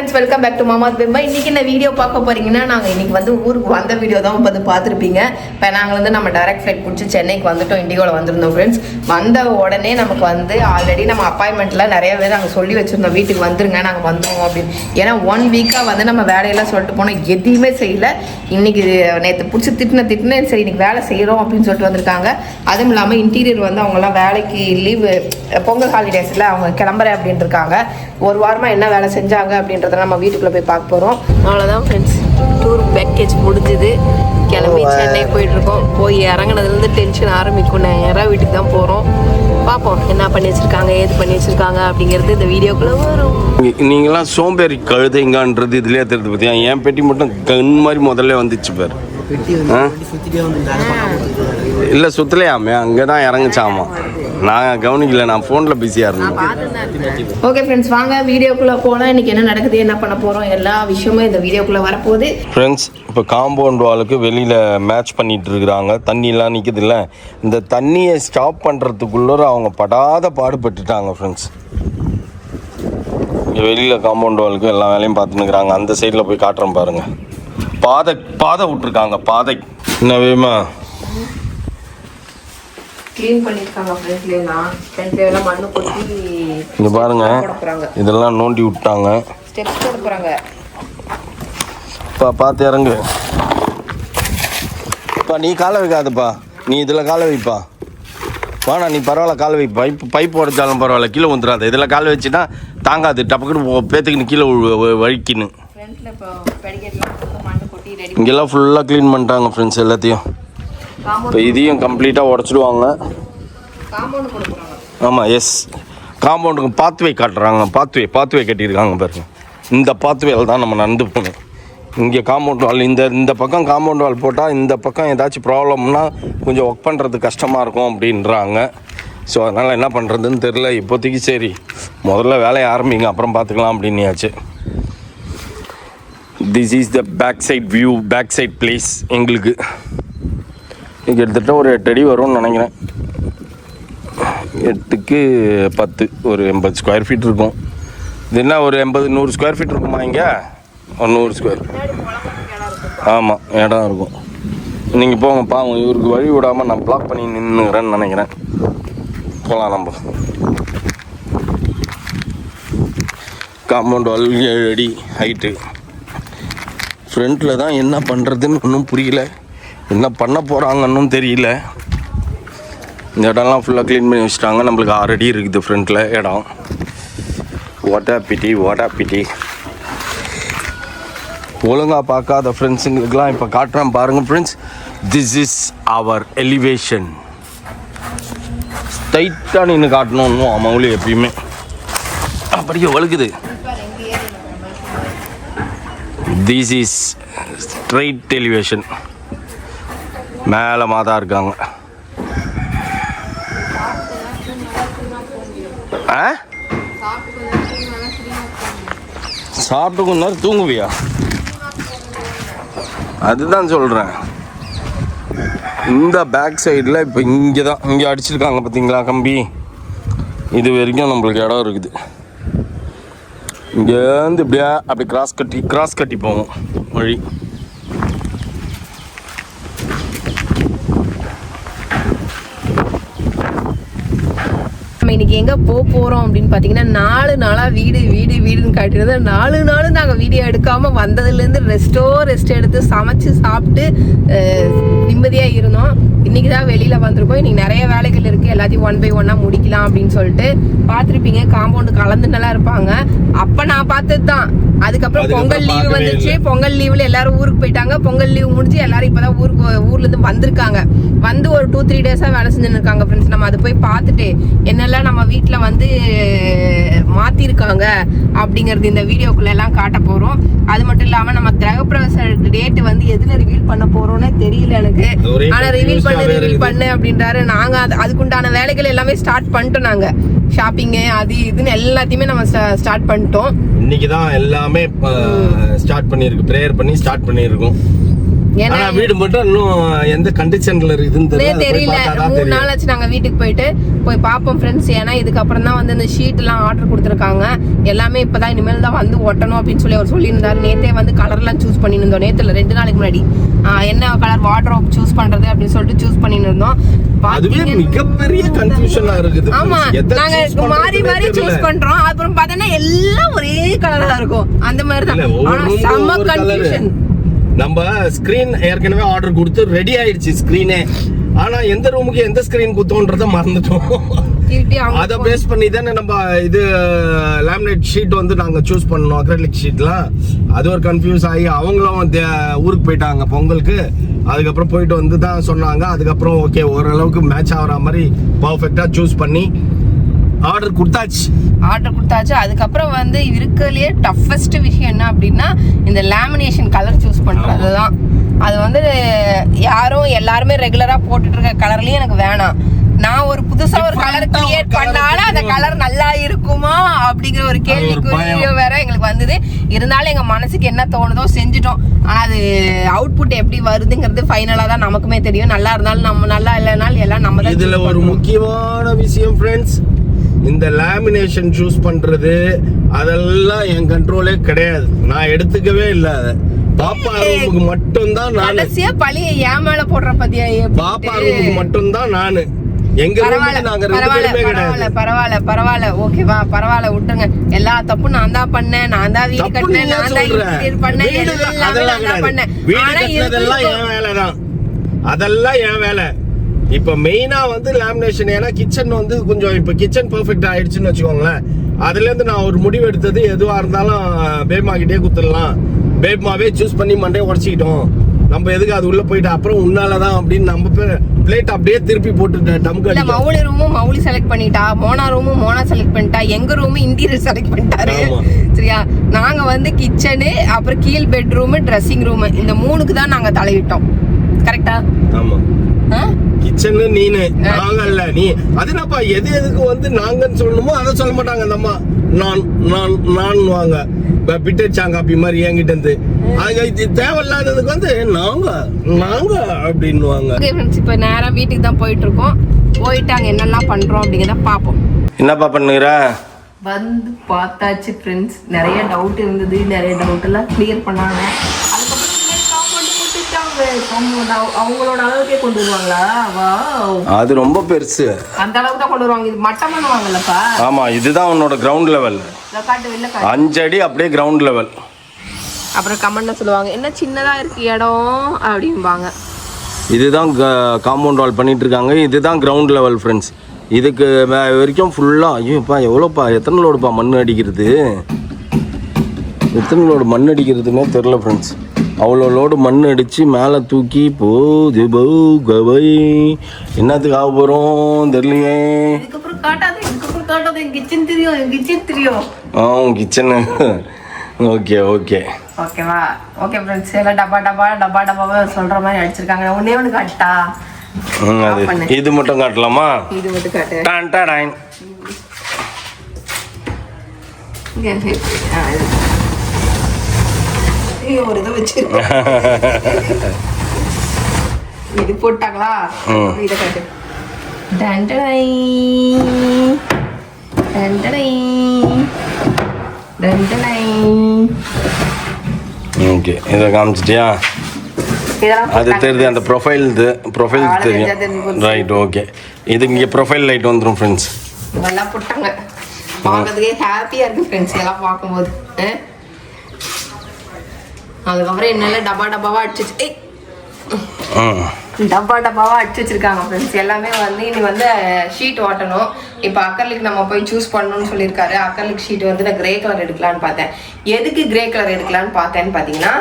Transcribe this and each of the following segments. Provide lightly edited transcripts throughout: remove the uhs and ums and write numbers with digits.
Friends, welcome back to மாமாஸ் பெருமா. இன்னைக்கு இந்த வீடியோ பார்க்க போறீங்கன்னா, நாங்கள் இன்னைக்கு வந்து ஊருக்கு வந்த வீடியோ தான் வந்து பார்த்துருப்பீங்க. இப்போ நாங்கள் வந்து நம்ம டைரக்ட் ஃப்ளைட் பிடிச்சி சென்னைக்கு வந்துட்டோம். இண்டிகோவில் வந்திருந்தோம் ஃப்ரெண்ட்ஸ். வந்த உடனே நமக்கு வந்து ஆல்ரெடி நம்ம அப்பாயின்மெண்ட்டில் நிறைய பேர் நாங்கள் சொல்லி வச்சுருந்தோம், வீட்டுக்கு வந்துருங்க நாங்கள் வந்துடுவோம் அப்படின்னு. ஏன்னா 1 வீக்காக வந்து நம்ம வேலையெல்லாம் சொல்லிட்டு போனோம், எதையுமே செய்யலை. இன்னைக்கு நேற்று பிடிச்சி திட்டினேன், சரி இன்னைக்கு வேலை செய்கிறோம் அப்படின்னு சொல்லிட்டு வந்திருக்காங்க. அதுவும் இல்லாமல் இன்டீரியர் வந்து அவங்கெல்லாம் வேலைக்கு லீவு பொங்கல் ஹாலிடேஸில் அவங்க கிளம்புறேன் அப்படின்னு இருக்காங்க. ஒரு வாரமாக என்ன வேலை செஞ்சாங்க அப்படின்றத நம்ம வீட்டுக்குள்ளே போய் பார்க்க போகிறோம். அவ்வளோதான் ஃப்ரெண்ட்ஸ், டூர் பேக்கேஜ் முடிஞ்சுது. கிளம்பி சென்னை போயிட்டுருக்கோம். போய் இறங்கினதுலேருந்து டென்ஷன் ஆரம்பிக்கும். நேராக வீட்டுக்கு தான் போகிறோம். பார்ப்போம் என்ன பண்ணி வச்சுருக்காங்க, ஏது பண்ணி வச்சுருக்காங்க அப்படிங்கிறது இந்த வீடியோக்குள்ளே வரும். நீங்களாம் சோம்பேறி கழுதைங்கன்றது இதுலேயே தெரியுது பார்த்தியா? என் பெட்டி மட்டும் கண் மாதிரி முதல்ல வந்துச்சு பாரு. இல்லை சுற்றலையாமே, அங்கே தான் இறங்குச்சாமா. நான் கவனிக்கல, நான் ஃபோனில் பிஸியாக இருந்தேன். ஓகே ஃப்ரெண்ட்ஸ், வாங்க வீடியோக்குள்ளே போனால் இன்றைக்கி என்ன நடக்குது, என்ன பண்ண போகிறோம், எல்லா விஷயமும் இந்த வீடியோக்குள்ளே வரப்போகுது. ஃப்ரெண்ட்ஸ், இப்போ காம்பவுண்ட் வாலுக்கு வெளியில் மேட்ச் பண்ணிகிட்டு இருக்கிறாங்க. தண்ணியெலாம் நிற்குது இல்லை, இந்த தண்ணியை ஸ்டாப் பண்ணுறதுக்குள்ளே அவங்க படாத பாடுபட்டுட்டாங்க ஃப்ரெண்ட்ஸ். இங்கே வெளியில் காம்பவுண்ட் வாலுக்கு எல்லா வேலையும் பார்த்துன்னுக்குறாங்க. அந்த சைடில் போய் காட்டுறேன் பாருங்கள். பாதை விட்டுருக்காங்க. பாதை என்ன வேமா க்ளீன் பண்ணிருக்காங்க. ஃப்ரண்ட்ல மண்ணு கொட்டி இங்க பாருங்க, இதெல்லாம் நோண்டி விட்டாங்க. ஸ்டெப்ஸ் போட போறாங்க. பார்த்து இறங்கு. நீ காலை வைக்காதப்பா, நீ இதில் காலை வைப்பா. வாணா, நீ பரவாயில்ல காலை வை. பைப் உடைச்சாலும் பரவாயில்ல, கீழே வந்துடாது. இதில் காலை வச்சுன்னா தாங்காது, டப்புக்குன்னு பேத்துக்குன்னு கீழே வழிக்கின்னு. இங்கெல்லாம் ஃபுல்லாக க்ளீன் பண்ணிட்டாங்க ஃப்ரெண்ட்ஸ் எல்லாத்தையும். இப்போ இதையும் கம்ப்ளீட்டாக உடச்சிடுவாங்க. ஆமாம், எஸ், காம்பவுண்டுக்கு பாத்வே காட்டுறாங்க. பாத்வே கட்டியிருக்காங்க பாருங்க. இந்த பாத்வேல தான் நம்ம நடந்து போகணும். இங்கே காம்பவுண்ட் வால், இந்த பக்கம் காம்பவுண்ட் வால் போட்டால் இந்த பக்கம் ஏதாச்சும் ப்ராப்ளம்னா கொஞ்சம் ஒர்க் பண்ணுறது கஷ்டமாக இருக்கும் அப்படின்றாங்க. ஸோ அதனால் என்ன பண்ணுறதுன்னு தெரில இப்போதைக்கு. சரி, முதல்ல வேலையை ஆரம்பிங்க, அப்புறம் பார்த்துக்கலாம் அப்படின்னியாச்சு. This is the back side view, back side place. எங்களுக்கு கிட்டத்தட்ட ஒரு 8 அடி வரும்னு நினைக்கிறேன். 8க்கு 10, ஒரு 80 ஸ்கொயர் ஃபீட் இருக்கும். இது என்ன ஒரு 80-100 ஸ்கொயர் ஃபீட் இருக்குமா? இங்கே ஒரு 100 ஸ்கொயர். ஆமாம், இடம் இருக்கும். நீங்கள் போங்க, பாவம் இவருக்கு வழி விடாமல் நான் பிளாக் பண்ணி நின்றுக்கிறேன்னு நினைக்கிறேன். போகலாம் நம்ம. காம்பவுண்ட் வால் 7 அடி ஹைட்டு. ஃப்ரண்ட்டில் தான் என்ன பண்ணுறதுன்னு ஒன்றும் புரியல, என்ன பண்ண போகிறாங்கன்னு தெரியல. இந்த இடம்லாம் ஃபுல்லாக க்ளீன் பண்ணி வச்சுட்டாங்க. நம்மளுக்கு 6 அடி இருக்குது ஃப்ரண்ட்டில் இடம். What a pity. ஒழுங்காக பார்க்காத ஃப்ரெண்ட்ஸுங்களுக்கெல்லாம் இப்போ காட்டுறேன் பாருங்கள் friends. This is our elevation. ஸ்ட்ரைட்டாக நின்று காட்டணும் மௌலி எப்பயுமே. அப்படியே வழுக்குது. This is straight elevation. மேலே மாதா இருக்காங்க. சாப்பிட்டு கொஞ்ச நேரம் தூங்குவியா? அதுதான் சொல்கிறேன். இந்த பேக் சைடில் இப்போ இங்கே அடிச்சிருக்காங்க பார்த்தீங்களா கம்பி. இது வரைக்கும் நம்மளுக்கு இடம் இருக்குது. இங்கேருந்து இப்படியா அப்படி கிராஸ் கட்டி போவோம் வழி. நம்ம இன்னைக்கு எங்கே போகிறோம் அப்படின்னு பார்த்தீங்கன்னா, 4 நாளாக வீடுன்னு காட்டினது. 4 நாளும் நாங்கள் வீடியோ எடுக்காமல் வந்ததுலேருந்து ரெஸ்ட் எடுத்து சமைச்சு சாப்பிட்டு நிம்மதியாக இருந்தோம். இன்றைக்கி தான் வெளியில் வந்திருக்கோம். இன்றைக்கி நிறைய வேலைகள் இருக்குது, எல்லாத்தையும் 1 by 1 முடிக்கலாம் அப்படின்னு சொல்லிட்டு. பார்த்துருப்பீங்க, காம்பவுண்டு கலந்து நல்லா இருப்பாங்க. அப்போ நான் பார்த்தது தான். அதுக்கப்புறம் பொங்கல் லீவு வந்துருச்சு. பொங்கல் லீவில் எல்லாரும் ஊருக்கு போயிட்டாங்க. பொங்கல் லீவு முடிஞ்சு எல்லாரும் இப்போ தான் ஊர்லேருந்து வந்திருக்காங்க. வந்து ஒரு 2-3 டேஸாக வேலை செஞ்சுன்னு இருக்காங்க ஃப்ரெண்ட்ஸ். நம்ம அதை போய் பார்த்துட்டு என்னெல்லாம் நம்ம வீட்டில் வந்து மாற்றிருக்காங்க அப்படிங்கிறது இந்த வீடியோக்குள்ள எல்லாம் காட்ட போகிறோம். அது மட்டும் இல்லாமல் நம்ம கிரகப்பிரவேச டேட்டு வந்து எதில் ரிவீல் பண்ண போகிறோம்னு தெரியல எனக்கு. ஆனால் ரிவீல் பண்ணு அப்படின்றாரு. நாங்கள் அதுக்குண்டான வேலைகள் எல்லாமே ஸ்டார்ட் பண்ணிட்டோம். நாங்கள் ஷாப்பிங்கு அது இதுன்னு எல்லாத்தையுமே நம்ம ஸ்டார்ட் பண்ணிட்டோம். இன்னைக்கு தான் எல்லாமே ஸ்டார்ட் பண்ணியிருக்கு. ப்ரேயர் பண்ணி ஸ்டார்ட் பண்ணியிருக்கோம். ஏன்னா ஆனா வீடு மட்டும் இன்னும் எந்த கண்டிஷன்ல இருக்குன்னு தெரியல. 3 நாள் ஆச்சு நாங்க வீட்டுக்கு போய் பார்ப்போம் ஃப்ரெண்ட்ஸ். ஏன்னா இதுக்கப்புறம் தான் வந்து இந்த ஷீட் எல்லாம் ஆர்டர் கொடுத்துருக்காங்க. எல்லாமே இப்பதான் இனிமேல் தான் வந்து ஒட்டணும் அப்படின்னு சொல்லி அவர் சொல்லியிருந்தாரு. நேத்தே வந்து கலர்லாம் சூஸ் பண்ணிட்டு இருந்தோம். நேத்துல 2 நாளைக்கு முன்னாடி என்ன கலர் வார்ட்ரோப் சூஸ் பண்றது அப்படின்னு சொல்லிட்டு சூஸ் பண்ணிட்டு இருந்தோம். அதுவே மிகப்பெரிய கன்ஃபியூஷனா இருக்குது. ஆமா, நாங்க மாறி மாறி சூஸ் பண்றோம். அப்புறம் பார்த்தா எல்லாம் ஒரே கலரா இருக்கும். அந்த மாதிரி தான் செம்ம கன்ஃபியூஷன். நம்ம ஸ்கிரீன் ஏற்கனவே ஆர்டர் கொடுத்து ரெடி ஆயிடுச்சு ஸ்கிரீனே. ஆனா எந்த ரூமுக்கு எந்த ஸ்கிரீன் குத்தோன்றத மறந்துட்டோம். அதை பேஸ் பண்ணி தானே நம்ம இது லேமினேட் ஷீட் வந்து நாங்க சூஸ் பண்ணோம். அக்ரிலிக் ஷீட்லாம் அது ஒரு கன்ஃபியூஸ் ஆகி அவங்களும் ஊருக்கு போயிட்டாங்க பொங்கலுக்கு. அதுக்கப்புறம் போயிட்டு வந்து தான் சொன்னாங்க. அதுக்கப்புறம் ஓகே ஓரளவுக்கு மேட்ச் ஆகிற மாதிரி பர்ஃபெக்டா சூஸ் பண்ணி ஆர்டர் கொடுத்தாச்சு. அதுக்கப்புறம் வந்து இருக்கிறதுலயே டஃபஸ்ட் விஷயம் என்ன அப்படின்னா இந்த லேமினேஷன் கலர் சூஸ் பண்றது தான். அது வந்து எல்லாருமே ரெகுலரா போட்டுட்டு இருக்க கலர்லயும் எனக்கு வேணாம். நான் ஒரு புதுசா ஒரு கலர் கிரியேட் பண்ணாலும் அந்த கலர் நல்லா இருக்குமா அப்படிங்கிற ஒரு கேள்விக்குரிய வேற எங்களுக்கு வந்தது. இருந்தாலும் எங்க மனசுக்கு என்ன தோணுதோ செஞ்சுட்டோம். ஆனா அது அவுட்புட் எப்படி வருதுங்கிறது ஃபைனலா தான் நமக்குமே தெரியும். நல்லா இருந்தாலும் நம்ம, நல்லா இல்லைனாலும் எல்லாம் நம்ம தான். இதுல ஒரு முக்கியமான விஷயம் ஃப்ரெண்ட்ஸ், இந்த லேமினேஷன் சூஸ் பண்றது அதெல்லாம் என் கண்ட்ரோலே கிடையாது. நான் எடுத்துக்கவே இல்லை. பாப்பா ரூமுக்கு மட்டும் தான் நான் கடைசியா பழிய ஏன் மேல போடுற பத்தியா. பாப்பா ரூமுக்கு மட்டும் தான் நானு. எங்க ரூமுக்கு நாங்க 2 பேருமே கிடையாது. பரவாயில்ல ஓகேவா, பரவாயில்ல விட்டுருங்க. எல்லா தப்பும் நான் தான் பண்ணேன். நான் தான் வீடு கட்டினேன், நான் தான் இன்டீரியர் பண்ணேன், அதெல்லாம் கிடையாது. வீடு கட்டினதெல்லாம் என் வேலை தான். அதெல்லாம் என் வேலை. இப்ப மெயினா வந்து லேமினேஷன். ஏன்னா கிச்சன் வந்து கொஞ்சம் இப்ப கிச்சன் பெர்ஃபெக்ட் ஆயிடுச்சுன்னு வச்சுக்கோங்களேன். அதுல இருந்து நான் ஒரு முடிவு எடுத்தது, எதுவா இருந்தாலும் பேப்மா கிட்டே குத்துடலாம், பேப்மாவே சூஸ் பண்ணி மண்டே உடச்சிக்கிட்டோம், நம்ம எதுக்கு அது உள்ள போயிட்டு அப்புறம் உன்னாலதான் அப்படின்னு நம்ம பிளேட் அப்படியே திருப்பி போட்டு டம்க்கு. மௌலி ரூமும் மௌலி செலக்ட் பண்ணிட்டா, மோனா ரூமும் மோனா செலக்ட் பண்ணிட்டா, எங்க ரூம் இன்டீரியர் செலக்ட் பண்ணிட்டாரு. சரியா, நாங்க வந்து கிச்சனு, அப்புறம் கீழ் பெட்ரூம், ட்ரெஸ்ஸிங் ரூம், இந்த 3க்கு தான் நாங்க தலையிட்டோம். கரெக்டா? ஆமா. கிச்சன் நீனு, நாங்க இல்ல நீ. அதுனப்பா எதுக்கு வந்து நாங்கன்னு சொல்லணுமோ அதை சொல்ல மாட்டாங்க அந்த அம்மா. நான் வாங்க பிட்டாங்காப்பி மாதிரி என்கிட்ட இருந்து அது தேவையில்லாததுக்கு வந்து நாங்க அப்படின்னுவாங்க. இப்ப நேரா வீட்டுக்கு தான் போயிட்டு இருக்கோம். போயிட்டு அங்க என்னெல்லாம் பண்றோம் அப்படிங்கிறத பாப்போம். என்னப்பா பண்ணுற? வந்து பார்த்தாச்சு ஃப்ரெண்ட்ஸ். நிறைய டவுட் இருந்தது, நிறைய டவுட் எல்லாம் கிளியர் பண்ணாங்க. அவங்களோட அளவுக்கே கொண்டு வருவாங்களா? அது ரொம்ப பெருசு. அந்த அளவுக்கு தான் கொண்டு வருவாங்க. இது மட்டம் பண்ணுவாங்கல்லப்பா. ஆமா, இதுதான் உன்னோட கிரவுண்ட் லெவல். 5 அடி அப்படியே கிரவுண்ட் லெவல். அப்புறம் கமெண்ட்ல சொல்லுவாங்க, என்ன சின்னதா இருக்கு இடம் அப்படிம்பாங்க. இதுதான் காம்பவுண்ட் வால் பண்ணிட்டு இருக்காங்க. இதுதான் கிரவுண்ட் லெவல் ஃப்ரெண்ட்ஸ். இதுக்கு வரைக்கும் ஃபுல்லா ஐயோப்பா எவ்வளோப்பா, எத்தனை லோடுப்பா மண் அடிக்கிறது, எத்தனை லோடு மண் அடிக்கிறதுனே தெரில ஃப்ரெண்ட்ஸ். அவ்வளோ லோடு மண் அடித்து மேலே தூக்கி போது கவை என்னத்துக்கு ஆக போகிறோம் தெரியலையே. கிச்சனு ஓகே ஓகேவா. ஓகே ஃப்ரெண்ட்ஸ், எல்லாம் டப்பாவே சொல்கிற மாதிரி அடிச்சிருக்காங்க. ஒன்றே ஒன்று காட்டா. அது இது மட்டும் காட்டலாமா? இது மட்டும் காட்டு. டான் ஒரு இதை வச்சு இது போட்டாங்களா? இதை காட்டு. ஓகே, இதை காமிச்சிட்டியா? அது தெரியுது, அந்த ப்ரொஃபைல் தெரியும். Right, okay. இது இங்கே ப்ரொஃபைல் லைட் வந்துடும் ஃப்ரெண்ட்ஸ். இதெல்லாம் போட்டாங்க, பார்க்கறதுக்கே ஹாப்பியாக இருக்கு ஃப்ரெண்ட்ஸ் எல்லாம் பார்க்கும்போது. அதுக்கப்புறம் என்னெல்லாம் டப்பாவா அடிச்சு வச்சிருக்காங்க ஃப்ரெண்ட்ஸ். எல்லாமே வந்து இனி வந்து ஷீட் ஓட்டணும். இப்போ அக்கர்லிக் நம்ம போய் சூஸ் பண்ணணும்னு சொல்லியிருக்காரு. அக்கர்லிக் ஷீட் வந்து நான் கிரே கலர் எடுக்கலான்னு பார்த்தேன். எதுக்கு கிரே கலர் எடுக்கலான்னு பார்த்தேன்னு பார்த்தீங்கன்னா,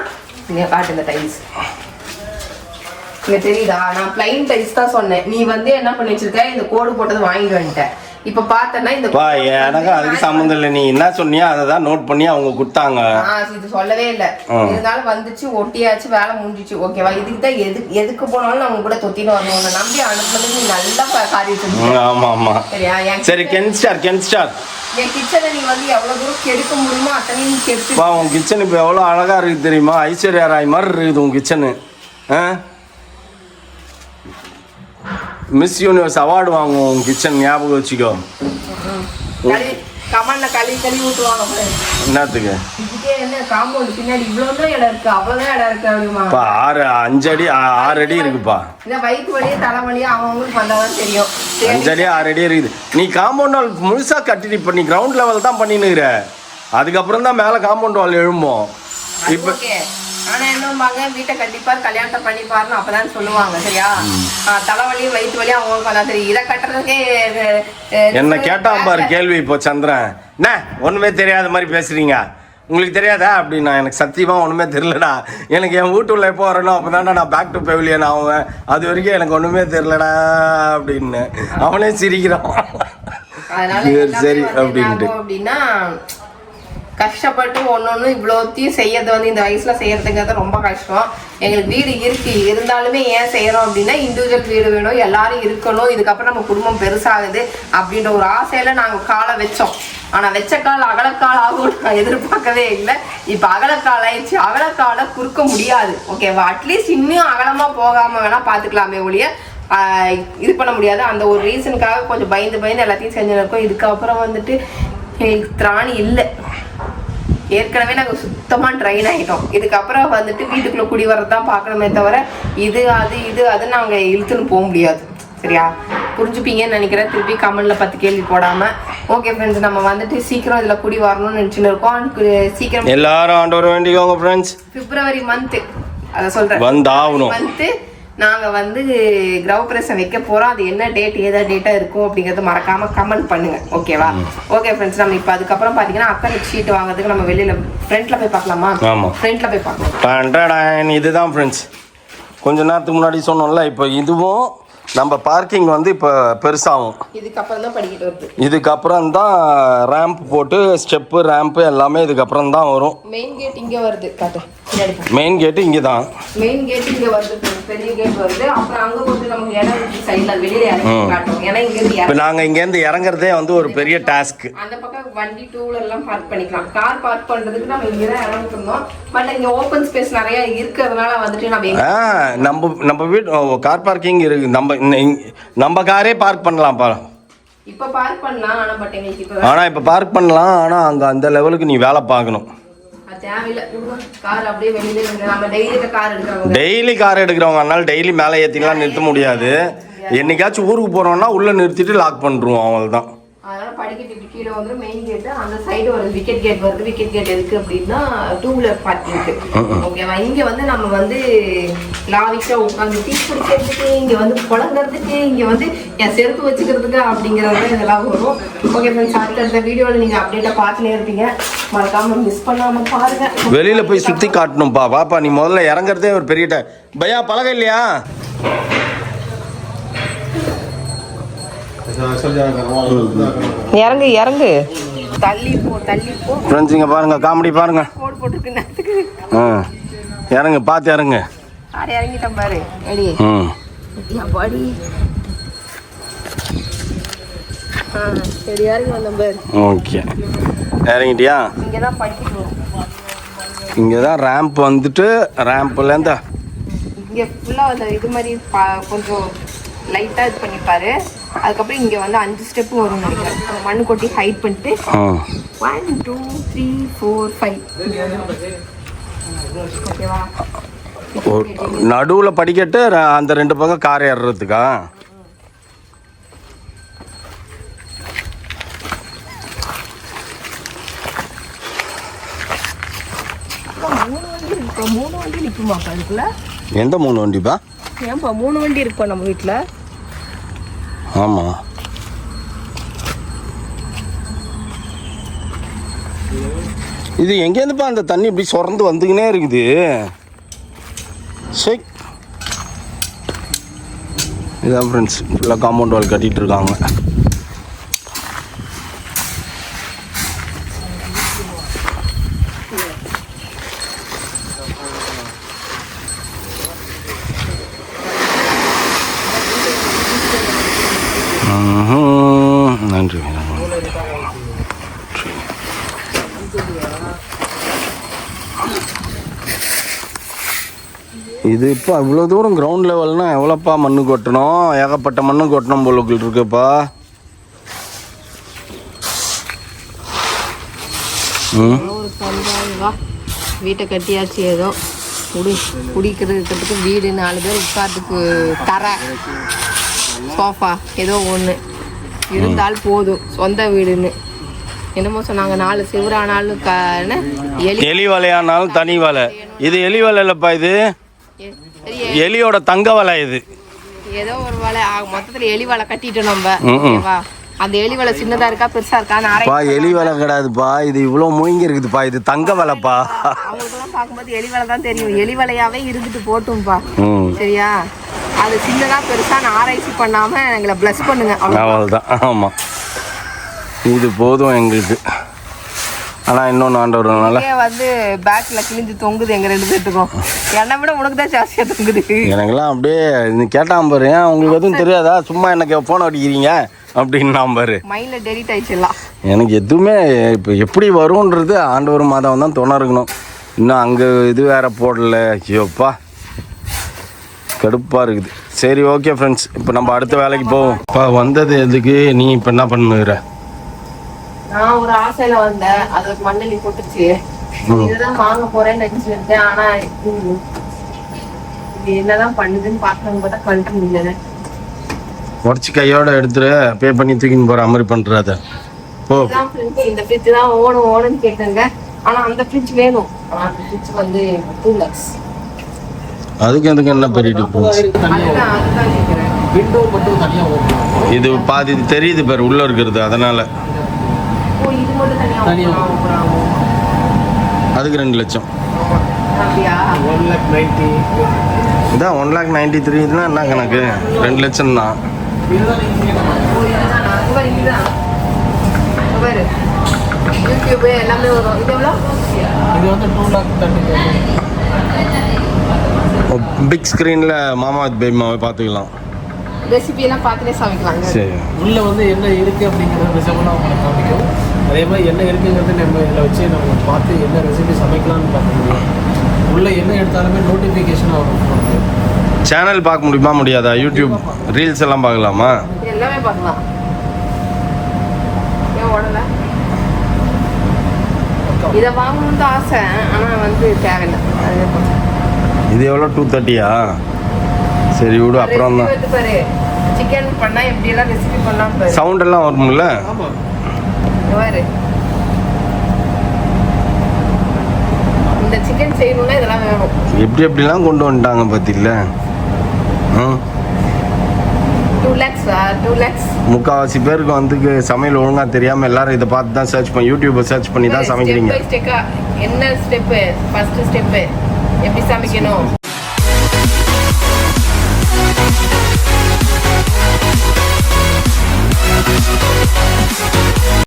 இங்கே காட்டு இந்த டைல்ஸ் இங்கே தெரியுதா? நான் பிளைன் டைல்ஸ் தான் சொன்னேன். நீ வந்து என்ன பண்ணி வச்சிருக்க, இந்த கோடு போட்டது வாங்கிட்டு வந்துட்டேன். இப்ப பார்த்தேன்னா இந்த எனக்கு அதுக்கு சம்மந்தம் இல்லை. நீ என்ன சொன்னியா அதை தான் நோட் பண்ணி அவங்க கொடுத்தாங்க. இது சொல்லவே இல்லை. இருந்தாலும் வந்துச்சு, ஒட்டியாச்சு, வேலை முடிஞ்சிச்சு. ஓகேவா? இதுக்கு தான் எதுக்கு போனாலும் நம்ம கூட தொத்தின்னு வரணும். நம்பி அனுப்புனது நீ நல்லா காரியம். ஆமா சரியா? சரி, கென் ஸ்டார் என் கிச்சனை நீ வந்து எவ்வளவு தூரம் கெடுக்க முடியுமோ அத்தனையும் கெடுத்து. உன் கிச்சன் இப்போ எவ்வளோ அழகா இருக்கு தெரியுமா? ஐஸ்வர்யா ராய் மாதிரி இருக்குது உன் கிச்சனு. மிஸ் யூனிவர்ஸ் அவார்டு வாங்குவோம் கிச்சன் ஞாபகம் வச்சுக்கோ. கமல்ல கழுவி ஊட்டுவாங்க என்னத்துக்கு? இதுக்கே என்ன காம்பவுண்ட் பின்னாடி இவ்வளவுதான் இடம் இருக்கு, அவ்வளவுதான் இடம் இருக்கு அப்படிமா. 5 அடி இருக்குப்பா. இந்த வயிற்று வழியே தலைவலியே அவங்களுக்கு பண்ணதான் தெரியும். 5 அடி 6 அடி இருக்குது. நீ காம்பவுண்ட் வால் முழுசா கட்டிட்டு இப்ப நீ கிரவுண்ட் லெவல் தான் பண்ணினுக்கிற. அதுக்கப்புறம் தான் மேலே காம்பவுண்ட் வால் எழும்போம். இப்போ ஆனா என்னம்பாங்க, வீட்டை கட்டிப்பார் கல்யாணத்தை பண்ணிப்பாருன்னு அப்பதான் சொல்லுவாங்க. சரியா? தலைவலியும் வயிற்று வலியும் அவங்களுக்கு வந்தா தெரியும். இதை கட்டுறதுக்கே என்ன கேட்டான் பாரு கேள்வி. இப்போ சந்திரன் என்ன ஒண்ணுமே தெரியாத மாதிரி பேசுறீங்க, உங்களுக்கு தெரியாதா அப்படின்னா? எனக்கு சத்தியமா ஒண்ணுமே தெரியலடா. எனக்கு என் வீட்டுள்ள எப்போ வரணும் அப்பதான்டா நான் பேக் டு பெவிலியன் ஆவேன். அது வரைக்கும் எனக்கு ஒண்ணுமே தெரியலடா அப்படின்னு அவனே சிரிக்கிறான். சரி அப்படின்னா கஷ்டப்பட்டு ஒன்னொன்னு இவ்வளோத்தையும் செய்யறது வந்து இந்த வயசுல செய்யறதுங்கிறது ரொம்ப கஷ்டம். எங்களுக்கு வீடு இருக்கு, இருந்தாலுமே ஏன் செய்யறோம் அப்படின்னா இண்டிவிஜுவல் வீடு வேணும், எல்லாரும் இருக்கணும், இதுக்கப்புறம் நம்ம குடும்பம் பெருசாகுது அப்படின்ற ஒரு ஆசையில நாங்க காலை வச்சோம். ஆனா வெச்ச கால் அகலக்கால் ஆகும் நான் எதிர்பார்க்கவே இல்லை. இப்ப அகலக்கால் ஆயிடுச்சு. அகலக்காலை குறுக்க முடியாது. ஓகேவா? அட்லீஸ்ட் இன்னும் அகலமா போகாம வேணா பாத்துக்கலாமே ஒழிய இது பண்ண முடியாது. அந்த ஒரு ரீசனுக்காக கொஞ்சம் பயந்து எல்லாத்தையும் செஞ்சுருக்கோம். இதுக்கப்புறம் வந்துட்டு எங்களுக்கு திராணி இல்லை. ஏற்கனவே நாங்கள் சுத்தமாக ட்ரைன் ஆகிட்டோம். இதுக்கப்புறம் வந்துட்டு வீட்டுக்குள்ளே குடி வரதான் பார்க்கணுமே தவிர இது அது நாங்கள் இழுத்துன்னு போக முடியாது. சரியா? புரிஞ்சுப்பீங்கன்னு நினைக்கிறேன். திருப்பி கமெண்ட்ல 10 கேள்வி போடாமல். ஓகே ஃப்ரெண்ட்ஸ், நம்ம வந்துட்டு சீக்கிரம் இதில் குடி வரணும்னு நினச்சின்னு இருக்கோம். சீக்கிரம் எல்லாரும் ஆண்டவர் வேண்டிக்கோங்க ஃப்ரெண்ட்ஸ். பிப்ரவரி மந்த்து அதை சொல்கிறேன் மந்த்து நாங்கள் வந்து கிரகப்பிரவேசம் வைக்க போகிறோம். அது என்ன டேட் டேட்டாக இருக்கும் அப்படிங்கிறது மறக்காமல் கமெண்ட் பண்ணுங்கள். ஓகேவா? ஓகே ஃப்ரெண்ட்ஸ், நம்ம இப்போ அதுக்கப்புறம் பார்த்தீங்கன்னா அக்கறைக்கு ஷீட் வாங்குறதுக்கு நம்ம வெளியில் ஃப்ரண்ட்டில் போய் பார்க்கலாமா? ஆமாம், ஃப்ரண்ட்டில் போய் பார்க்கலாம். இதுதான் ஃப்ரெண்ட்ஸ் கொஞ்ச நேரத்துக்கு முன்னாடி சொன்னோம்ல. இப்போ இதுவும் நம்ம பார்க்கிங் வந்து இப்போ பெருசாகும். இதுக்கப்புறம் தான் படிக்கிட்டு வருது. இதுக்கப்புறம் தான் ரேம்ப் போட்டு ஸ்டெப்பு ரேம்ப்பு எல்லாமே இதுக்கப்புறம் தான் வரும். மெயின் கேட் இங்கே வருது. காட்டு. மெயின் கேட்டு இங்கே தான். மெயின் கேட் இங்கே வருது. பெரிய கேட் வருது. அப்புறம் அங்கே வந்து நமக்கு இடம் சைடில் வெளியில இறங்கி காட்டும். ஏன்னா இங்கேருந்து இப்போ நாங்கள் இங்கேருந்து இறங்குறதே வந்து ஒரு பெரிய டாஸ்க். அந்த பக்கம் வண்டி 2 எல்லாம் பார்க் பண்ணிக்கலாம். கார் பார்க் பண்ணுறதுக்கு நம்ம இங்கே தான் இறங்கிருந்தோம். பட் இங்கே ஓப்பன் ஸ்பேஸ் நிறைய இருக்கிறதுனால வந்துட்டு நம்ம வீட்டு கார் பார்க்கிங் இருக்கு. நம்ம காரே பார்க் பண்ணலாம்ப்பா. இப்போ பார்க் பண்ணலாம். ஆனால் இப்போ பார்க் பண்ணலாம். ஆனால் அங்கே அந்த லெவலுக்கு நீ வேலை பார்க்கணும். டெய்லி கார் எடுக்கிறவங்க அதனால டெய்லி மேலே ஏற்றிலாம் நிறுத்த முடியாது. என்னைக்காச்சும் ஊருக்கு போகிறோம்னா உள்ளே நிறுத்திட்டு லாக் பண்ணுறோம். அவங்கள்தான். அதனால படிக்கட்டு இப்படி கீழே வந்து மெயின் கேட், அந்த சைடு ஒரு விக்கெட் கேட் வருது. விக்கெட் கேட் எதுக்கு அப்படின்னா 2 வீலர் பார்க்கிங்க்கு. ஓகேவா? இங்க வந்து நம்ம வந்து லாவிஷா உட்காந்து டீ குடிக்கிறதுக்கு, இங்க வந்து புழங்கிறதுக்கு, இங்க வந்து என் செருப்பு வச்சுக்கிறதுக்கு அப்படிங்கிறது இதெல்லாம் வரும். ஓகே ஃப்ரெண்ட்ஸ், அடுத்த வீடியோவில் நீங்கள் அப்டேட்டாக பார்த்துனே இருப்பீங்க. மறக்காம மிஸ் பண்ணாம பாருங்க. வெளியில போய் சுற்றி காட்டணும்ப்பா. வாப்பா, நீ முதல்ல இறங்குறதே ஒரு பெரிய பையா பழகம் இல்லையா? இறங்கு தள்ளி போ ஃப்ரெண்ட்ஸ். இங்க பாருங்க, காமெடி பாருங்க. கோட் போட்டுருக்கு. இறங்கு, பார்த்து இறங்கு. இறங்கிட்டேன் பாரு. ரெடி? பாடி சரி, இறங்கி வந்தேன் பாரு. ஓகே, இறங்கிட்டியா? இங்கே தான் படிக்கிட்டு வரும். இங்கே தான் ரேம்ப் வந்துட்டு ரேம்ப்லேருந்து இங்கே ஃபுல்லாக அந்த இது மாதிரி கொஞ்சம் லைட்டாக இது பண்ணிப்பாரு. அதுக்கப்புறம் இங்கே வந்து 5 ஸ்டெப்பு வரும் நினைக்கிறேன். மண்ணு கொட்டி ஹைட் பண்ணிட்டு 1 2 3 4 5 ஓகேவா? நடுவில் படிக்கட்டு அந்த 2 பக்கம் கார் ஏறுறதுக்கா? மூணு வண்டி நிற்குமாப்பா இதுக்குள்ள? எந்த 3 வண்டிப்பா? ஏன்பா 3 வண்டி இருக்குப்பா நம்ம வீட்டில்? ஆமாம். இது எங்கேருந்துப்பா அந்த தண்ணி இப்படி சுரந்து வந்துக்கினே இருக்குது? சரி, இதான் ஃப்ரெண்ட்ஸ் ஃபுல்லாக காம்பவுண்ட் வால் கட்டிகிட்டு இருக்காங்க. நன்றி. இது இப்போ இவ்வளோ தூரம் கிரவுண்ட் லெவல்னா எவ்வளோப்பா மண்ணு கொட்டணும், ஏகப்பட்ட மண்ணு கொட்டணும் போலுக்குள் இருக்குப்பா. ஒரு சந்தாவா வீட்டை கட்டியாச்சு, ஏதோ குடிக்கிறதுக்கு வீடு, 4 பேர் உட்காந்துக்கு தரை, சோஃபா ஏதோ ஒன்று இருந்தால் போதும், சொந்த வீடுன்னு. என்னமோ சொன்னாங்க 4 சிவரானாலும் எலி வலையானாலும் தனி வலை. இது எலி வலை இல்லைப்பா, இது எலியோட தங்க வலை. இது ஏதோ ஒரு வலை, மொத்தத்தில் எலி வலை கட்டிட்டோம் நம்ம. ஓகேவா? அந்த எலி வலை சின்னதா இருக்கா பெருசா இருக்கா? எலி வலை கிடையாதுப்பா, இது இவ்வளோ மூங்கி இருக்குதுப்பா, இது தங்க வலைப்பா. அவங்களுக்கெல்லாம் பார்க்கும்போது எலி வலை தான் தெரியும். எலி வலையாவே இருந்துட்டு போட்டும்பா, சரியா? அது சின்னதா பெருசா ஆராய்ச்சி பண்ணாம எங்களை பிளஸ் பண்ணுங்க, அவ்வளவுதான். ஆமா, இது போதும் எங்களுக்கு. ஆனா இன்னொன்று ஆண்டவரனால வந்து பேக்ல கிழிஞ்சு தொங்குது எங்க 2 பேத்துக்கும். என்னை விட உனக்கு தான் ஜாஸ்தியா தொங்குது. எனக்கெல்லாம் அப்படியே நீ கேட்டான் பாரு, உங்களுக்கு எதுவும் தெரியாதா, சும்மா எனக்கு ஃபோன் அடிக்கிறீங்க அப்படின்னு நான் பாரு, மைண்ட்ல டெலிட் ஆயிடுச்சுலாம். எனக்கு எதுவுமே இப்போ எப்படி வரும்ன்றது ஆண்டவர் மாதம் தான் துணை இருக்கணும். இன்னும் அங்கே இது வேற போடல, ஐயோப்பா கடுப்பாக இருக்குது. சரி, ஓகே ஃப்ரெண்ட்ஸ், இப்போ நம்ம அடுத்த வேலைக்கு போவோம். இப்போ வந்தது எதுக்கு, நீ இப்போ என்ன பண்ணுற? நான் ஒரு ஆசையில வந்தேன், அது மண்ணலி போட்டுச்சு. இதுதான் வாங்க போறேன்னு நினைச்சிருந்தேன். ஆனா இது என்னதான் பண்ணுதுன்னு பாக்கணும் பார்த்தா கண்டு முடியல. உடச்சி கையோட எடுத்துரு, பே பண்ணி தூக்கின்னு போற மாதிரி பண்றாத. போ. இந்த ஃப்ரிட்ஜ் தான் ஓணுன்னு கேட்டாங்க. ஆனா அந்த ஃப்ரிட்ஜ் வேணும். அந்த ஃப்ரிட்ஜ் வந்து 2 lakhs. அதுக்கு எதுக்கு என்ன பெரிய டிஃபரன்ஸ்? அதுதான் கேக்குறேன். விண்டோ மட்டும் தனியா ஓடும். இது பாதி தெரியுது பாரு உள்ள இருக்கிறது, அதனால. இது மட்டும் தனியா ஓடும். அதுக்கு 2 லட்சம். அப்படியா? 1,90,000. இதான் 1,93,000 இதுனா என்ன கணக்கு? 2 லட்சம் தான். யூடியூப் எல்லாமே வரும். இது எவ்வளோ? இது வந்து 2,30,000. பிக் ஸ்க்ரீனில் மாமா வித் பேபிமாவை பார்த்துக்கலாம். ரெசிபி எல்லாம் பார்த்துட்டே சமைக்கலாங்க. சரி, உள்ள வந்து என்ன இருக்கு அப்படிங்கிற ரெசிபிலாம் உங்களுக்கு காமிக்கும். அதே மாதிரி என்ன இருக்குங்கிறது நம்ம இதில் வச்சு நம்ம பார்த்து என்ன ரெசிபி சமைக்கலாம்னு பார்க்க முடியும். உள்ள என்ன எடுத்தாலுமே நோட்டிஃபிகேஷனாக வரும். சேனல் பார்க்க முடியுமா முடியாதா? யூடியூப் ரீல்ஸ் எல்லாம் பார்க்கலாமா? எல்லாமே பார்க்கலாம். ஏன் ஓடல? இதை வாங்கணும்னு தான் ஆசை, ஆனால் வந்து தேவையில்லை. அதே போல இது எவ்வளோ? 230யா? சரி விடு, அப்புறம் தான். பாரு, சிக்கன் பண்ணா எப்படி எல்லாம் ரெசிபி பண்ணலாம் பாரு. சவுண்ட் எல்லாம் வரும்ல? ஆமாம். பாரு, இந்த சிக்கன் செய்யணும்னா இதெல்லாம் வேணும். எப்படி எப்படிலாம் கொண்டு வந்துட்டாங்க பார்த்தீங்களா? 2 lakhs, 2 lakhs. முக்கால்வாசி பேருக்கு வந்து சமையல் ஒழுங்காக தெரியாமல் எல்லாரும் இதை பார்த்து தான் சர்ச் பண்ணி, யூடியூப்பை சர்ச் பண்ணி தான் சமைக்கிறீங்க. என்ன ஸ்டெப்பு? ஃபர்ஸ்ட் ஸ்டெப்பு எப்படி சமைக்கணும்?